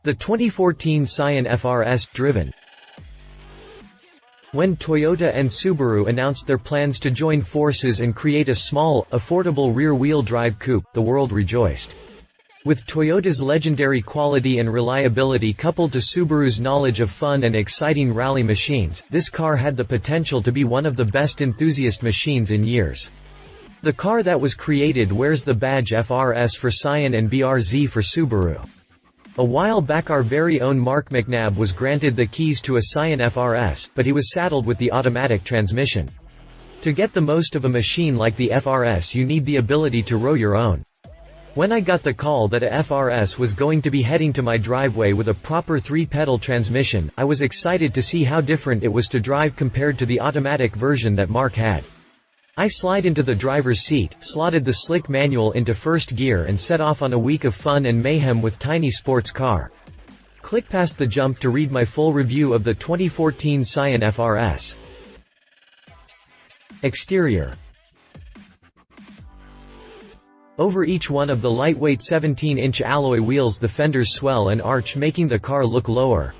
The 2014 Scion FR-S driven. When Toyota and Subaru announced their plans to join forces and create a small, affordable rear-wheel drive coupe, the world rejoiced. With Toyota's legendary quality and reliability coupled to Subaru's knowledge of fun and exciting rally machines, this car had the potential to be one of the best enthusiast machines in years. The car that was created wears the badge FR-S for Scion and BRZ for Subaru. A while back our very own Mark McNabb was granted the keys to a Scion FR-S, but he was saddled with the automatic transmission. To get the most of a machine like the FR-S you need the ability to row your own. When I got the call that a FR-S was going to be heading to my driveway with a proper 3-pedal transmission, I was excited to see how different it was to drive compared to the automatic version that Mark had. I slid into the driver's seat, slotted the slick manual into first gear and set off on a week of fun and mayhem with tiny sports car. Click past the jump to read my full review of the 2014 Scion FR-S. Exterior. Over each one of the lightweight 17-inch alloy wheels the fenders swell and arch, making the car look lower.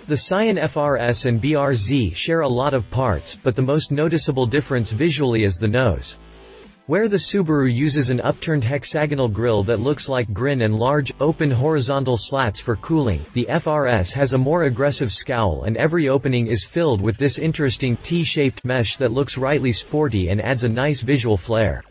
The Scion FR-S and BRZ share a lot of parts, but the most noticeable difference visually is the nose. Where the Subaru uses an upturned hexagonal grille that looks like grin and large, open horizontal slats for cooling, the FR-S has a more aggressive scowl and every opening is filled with this interesting T-shaped mesh that looks rightly sporty and adds a nice visual flair.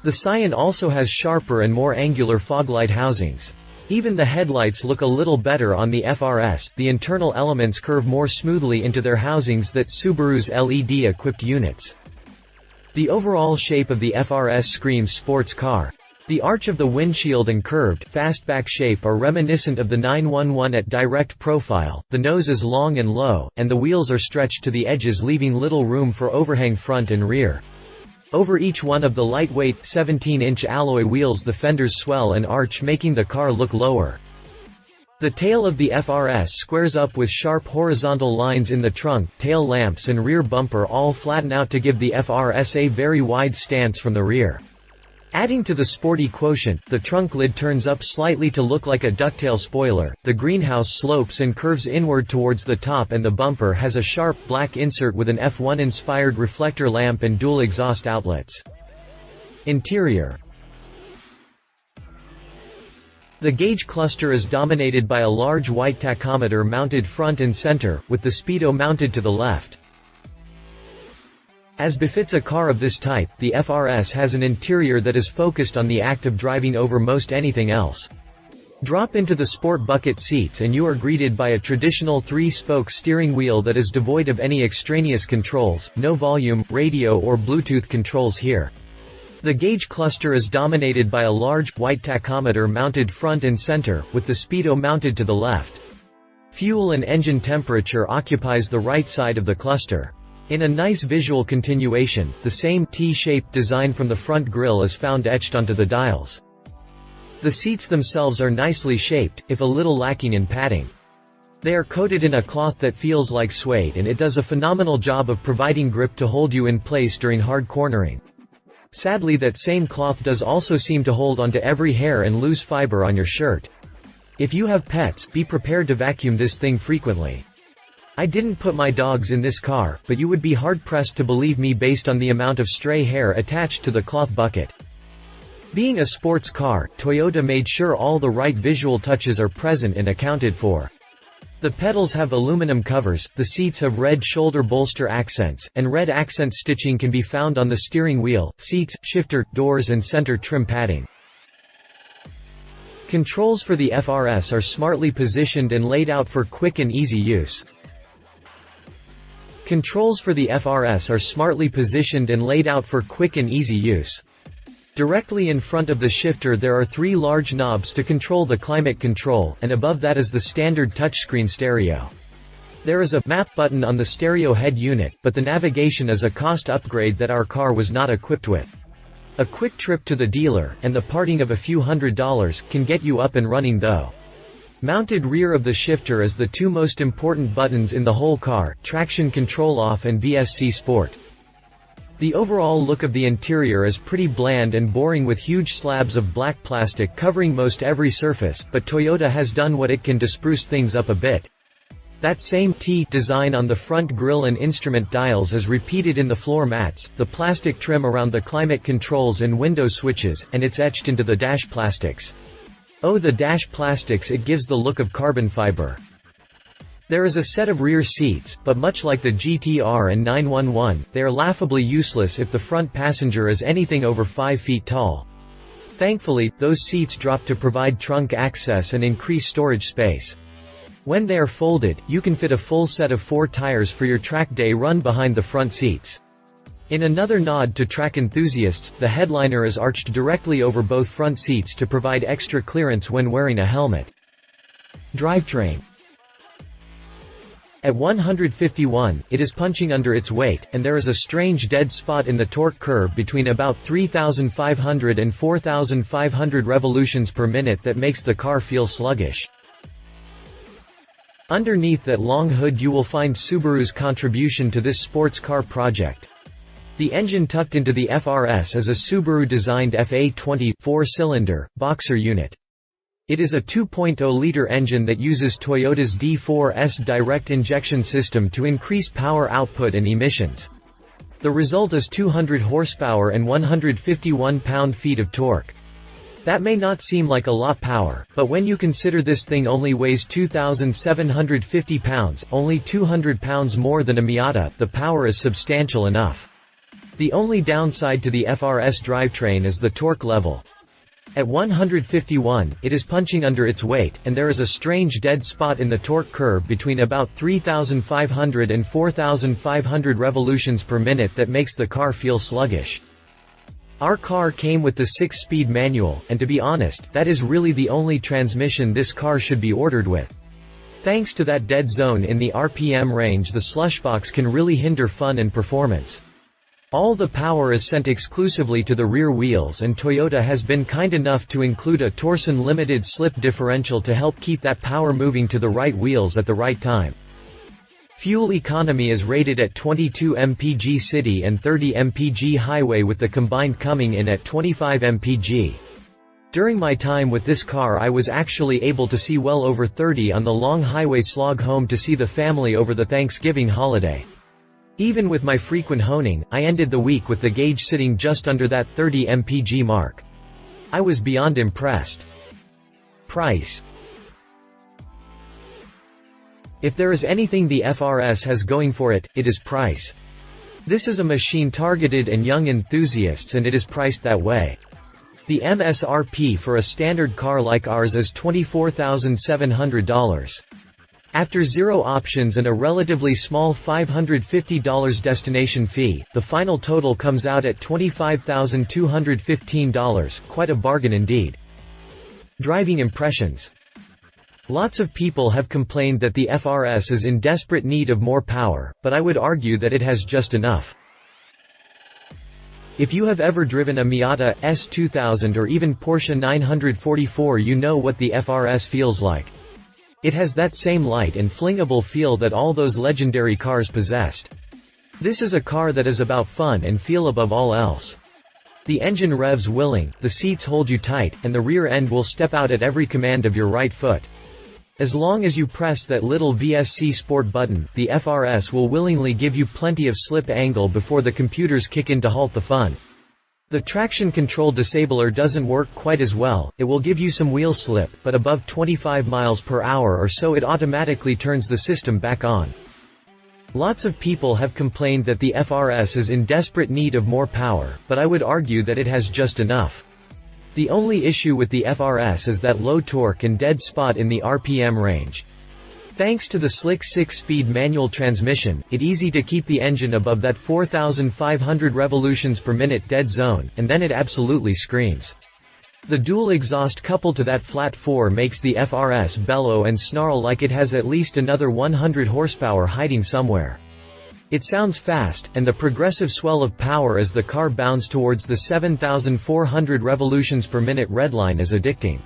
The Scion also has sharper and more angular foglight housings. Even the headlights look a little better on the FR-S, the internal elements curve more smoothly into their housings than Subaru's LED-equipped units. The overall shape of the FR-S screams sports car. The arch of the windshield and curved, fastback shape are reminiscent of the 911 at direct profile, the nose is long and low, and the wheels are stretched to the edges leaving little room for overhang front and rear. Over each one of the lightweight, 17-inch alloy wheels the fenders swell and arch, making the car look lower. The tail of the FR-S squares up with sharp horizontal lines in the trunk, tail lamps and rear bumper all flatten out to give the FR-S a very wide stance from the rear. Adding to the sporty quotient, the trunk lid turns up slightly to look like a ducktail spoiler, the greenhouse slopes and curves inward towards the top, and the bumper has a sharp, black insert with an F1-inspired reflector lamp and dual exhaust outlets. Interior. The gauge cluster is dominated by a large white tachometer mounted front and center, with the speedo mounted to the left. As befits a car of this type, the FR-S has an interior that is focused on the act of driving over most anything else. Drop into the sport bucket seats and you are greeted by a traditional 3-spoke steering wheel that is devoid of any extraneous controls, no volume, radio or Bluetooth controls here. The gauge cluster is dominated by a large, white tachometer mounted front and center, with the speedo mounted to the left. Fuel and engine temperature occupies the right side of the cluster. In a nice visual continuation, the same T-shaped design from the front grille is found etched onto the dials. The seats themselves are nicely shaped, if a little lacking in padding. They are coated in a cloth that feels like suede and it does a phenomenal job of providing grip to hold you in place during hard cornering. Sadly, that same cloth does also seem to hold onto every hair and loose fiber on your shirt. If you have pets, be prepared to vacuum this thing frequently. I didn't put my dogs in this car, but you would be hard-pressed to believe me based on the amount of stray hair attached to the cloth bucket. Being a sports car, Toyota made sure all the right visual touches are present and accounted for. The pedals have aluminum covers, the seats have red shoulder bolster accents, and red accent stitching can be found on the steering wheel, seats, shifter, doors and center trim padding. Controls for the FR-S are smartly positioned and laid out for quick and easy use. Controls for the FR-S are smartly positioned and laid out for quick and easy use. Directly in front of the shifter there are 3 large knobs to control the climate control, and above that is the standard touchscreen stereo. There is a map button on the stereo head unit, but the navigation is a cost upgrade that our car was not equipped with. A quick trip to the dealer, and the parting of a few $100s, can get you up and running though. Mounted rear of the shifter is the 2 most important buttons in the whole car, traction control off and VSC Sport. The overall look of the interior is pretty bland and boring with huge slabs of black plastic covering most every surface, but Toyota has done what it can to spruce things up a bit. That same T design on the front grille and instrument dials is repeated in the floor mats, the plastic trim around the climate controls and window switches, and it's etched into the dash plastics. Oh, the dash plastics, it gives the look of carbon fiber. There is a set of rear seats, but much like the GTR and 911, they are laughably useless if the front passenger is anything over 5 feet tall. Thankfully, those seats drop to provide trunk access and increase storage space. When they are folded, you can fit a full set of 4 tires for your track day run behind the front seats. In another nod to track enthusiasts, the headliner is arched directly over both front seats to provide extra clearance when wearing a helmet. Drivetrain. At 151, it is punching under its weight, and there is a strange dead spot in the torque curve between about 3,500 and 4,500 revolutions per minute that makes the car feel sluggish. Underneath that long hood you will find Subaru's contribution to this sports car project. The engine tucked into the FR-S is a Subaru-designed FA20 4-cylinder boxer unit. It is a 2.0-liter engine that uses Toyota's D4S direct injection system to increase power output and emissions. The result is 200 horsepower and 151 pound-feet of torque. That may not seem like a lot power, but when you consider this thing only weighs 2,750 pounds, only 200 pounds more than a Miata, the power is substantial enough. The only downside to the FR-S drivetrain is the torque level. At 151, it is punching under its weight, and there is a strange dead spot in the torque curve between about 3,500 and 4,500 revolutions per minute that makes the car feel sluggish. Our car came with the 6-speed manual, and to be honest, that is really the only transmission this car should be ordered with. Thanks to that dead zone in the RPM range, the slushbox can really hinder fun and performance. All the power is sent exclusively to the rear wheels, and Toyota has been kind enough to include a Torsen limited slip differential to help keep that power moving to the right wheels at the right time. Fuel economy is rated at 22 mpg city and 30 mpg highway, with the combined coming in at 25 mpg. During my time with this car I was actually able to see well over 30 on the long highway slog home to see the family over the Thanksgiving holiday. Even with my frequent honing, I ended the week with the gauge sitting just under that 30 mpg mark. I was beyond impressed. Price. If there is anything the FR-S has going for it, it is price. This is a machine targeted at young enthusiasts, and it is priced that way. The MSRP for a standard car like ours is $24,700. After zero options and a relatively small $550 destination fee, the final total comes out at $25,215, quite a bargain indeed. Driving impressions. Lots of people have complained that the FR-S is in desperate need of more power, but I would argue that it has just enough. If you have ever driven a Miata S2000 or even Porsche 944, you know what the FR-S feels like. It has that same light and flingable feel that all those legendary cars possessed. This is a car that is about fun and feel above all else. The engine revs willing, the seats hold you tight, and the rear end will step out at every command of your right foot. As long as you press that little VSC Sport button, the FR-S will willingly give you plenty of slip angle before the computers kick in to halt the fun. The traction control disabler doesn't work quite as well. It will give you some wheel slip, but above 25 miles per hour or so it automatically turns the system back on. Lots of people have complained that the FR-S is in desperate need of more power, but I would argue that it has just enough. The only issue with the FR-S is that low torque and dead spot in the RPM range. Thanks to the slick 6-speed manual transmission, it's easy to keep the engine above that 4,500 revolutions per minute dead zone, and then it absolutely screams. The dual exhaust coupled to that flat 4 makes the FR-S bellow and snarl like it has at least another 100 horsepower hiding somewhere. It sounds fast, and the progressive swell of power as the car bounds towards the 7,400 revolutions per minute redline is addicting.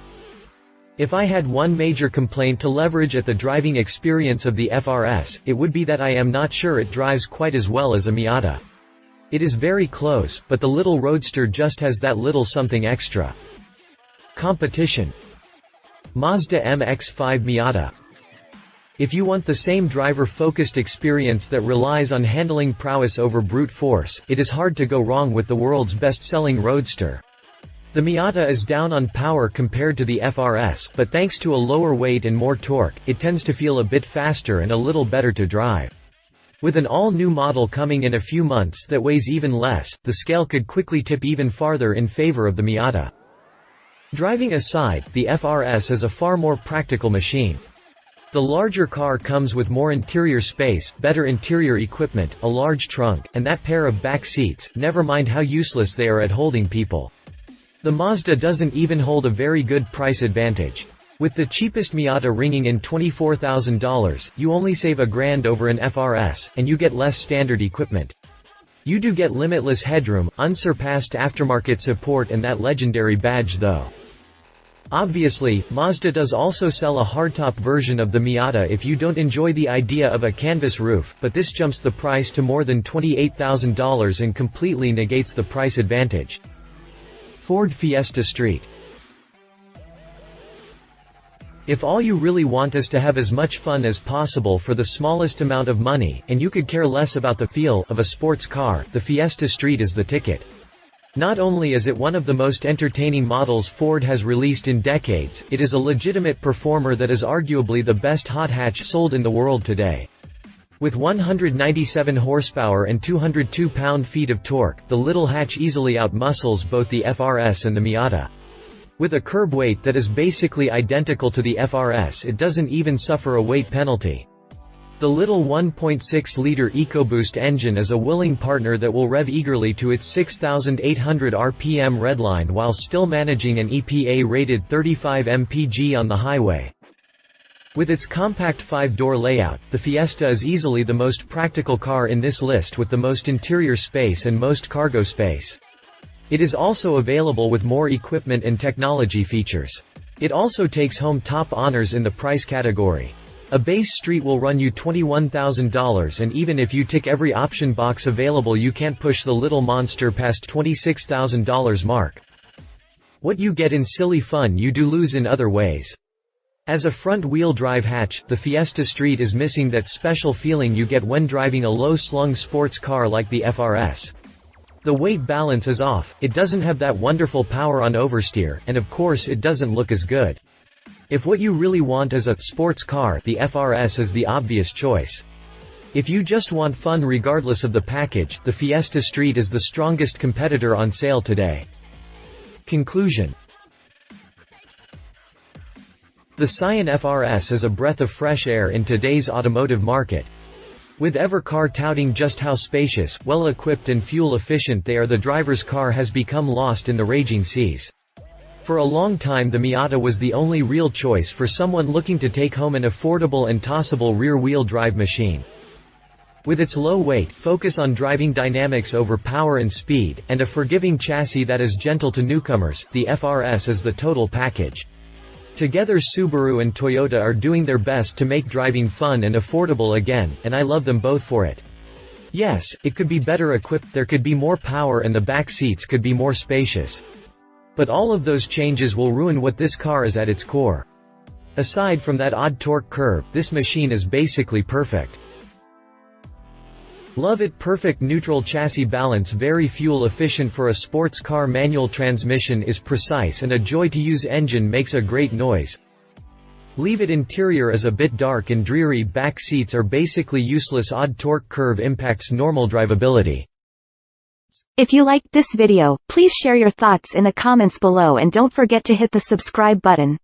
If I had one major complaint to leverage at the driving experience of the FR-S, it would be that I am not sure it drives quite as well as a Miata. It is very close, but the little roadster just has that little something extra. Competition. Mazda MX-5 Miata. If you want the same driver-focused experience that relies on handling prowess over brute force, it is hard to go wrong with the world's best-selling roadster. The Miata is down on power compared to the FR-S, but thanks to a lower weight and more torque, it tends to feel a bit faster and a little better to drive. With an all-new model coming in a few months that weighs even less, the scale could quickly tip even farther in favor of the Miata. Driving aside, the FR-S is a far more practical machine. The larger car comes with more interior space, better interior equipment, a large trunk, and that pair of back seats, never mind how useless they are at holding people. The Mazda doesn't even hold a very good price advantage. With the cheapest Miata ringing in $24,000, you only save $1,000 over an FR-S, and you get less standard equipment. You do get limitless headroom, unsurpassed aftermarket support and that legendary badge though. Obviously, Mazda does also sell a hardtop version of the Miata if you don't enjoy the idea of a canvas roof, but this jumps the price to more than $28,000 and completely negates the price advantage. Ford Fiesta Street. If all you really want is to have as much fun as possible for the smallest amount of money, and you could care less about the feel of a sports car, the Fiesta Street is the ticket. Not only is it one of the most entertaining models Ford has released in decades, it is a legitimate performer that is arguably the best hot hatch sold in the world today. With 197 horsepower and 202 pound-feet of torque, the little hatch easily outmuscles both the FR-S and the Miata. With a curb weight that is basically identical to the FR-S, it doesn't even suffer a weight penalty. The little 1.6-liter EcoBoost engine is a willing partner that will rev eagerly to its 6,800 RPM redline while still managing an EPA-rated 35 mpg on the highway. With its compact 5-door layout, the Fiesta is easily the most practical car in this list with the most interior space and most cargo space. It is also available with more equipment and technology features. It also takes home top honors in the price category. A base street will run you $21,000, and even if you tick every option box available, you can't push the little monster past $26,000 mark. What you get in silly fun you do lose in other ways. As a front-wheel drive hatch, the Fiesta Street is missing that special feeling you get when driving a low-slung sports car like the FR-S. The weight balance is off, it doesn't have that wonderful power on oversteer, and of course it doesn't look as good. If what you really want is a sports car, the FR-S is the obvious choice. If you just want fun regardless of the package, the Fiesta Street is the strongest competitor on sale today. Conclusion. The Scion FR-S is a breath of fresh air in today's automotive market. With every car touting just how spacious, well-equipped and fuel-efficient they are, the driver's car has become lost in the raging seas. For a long time the Miata was the only real choice for someone looking to take home an affordable and tossable rear-wheel drive machine. With its low weight, focus on driving dynamics over power and speed, and a forgiving chassis that is gentle to newcomers, the FR-S is the total package. Together Subaru and Toyota are doing their best to make driving fun and affordable again, and I love them both for it. Yes, it could be better equipped, there could be more power and the back seats could be more spacious. But all of those changes will ruin what this car is at its core. Aside from that odd torque curve, this machine is basically perfect. Love it. Perfect neutral chassis balance, very fuel efficient for a sports car. Manual transmission is precise and a joy to use. Engine makes a great noise. Leave it. Interior is a bit dark and dreary. Back seats are basically useless. Odd torque curve impacts normal drivability. If you liked this video, please share your thoughts in the comments below and don't forget to hit the subscribe button.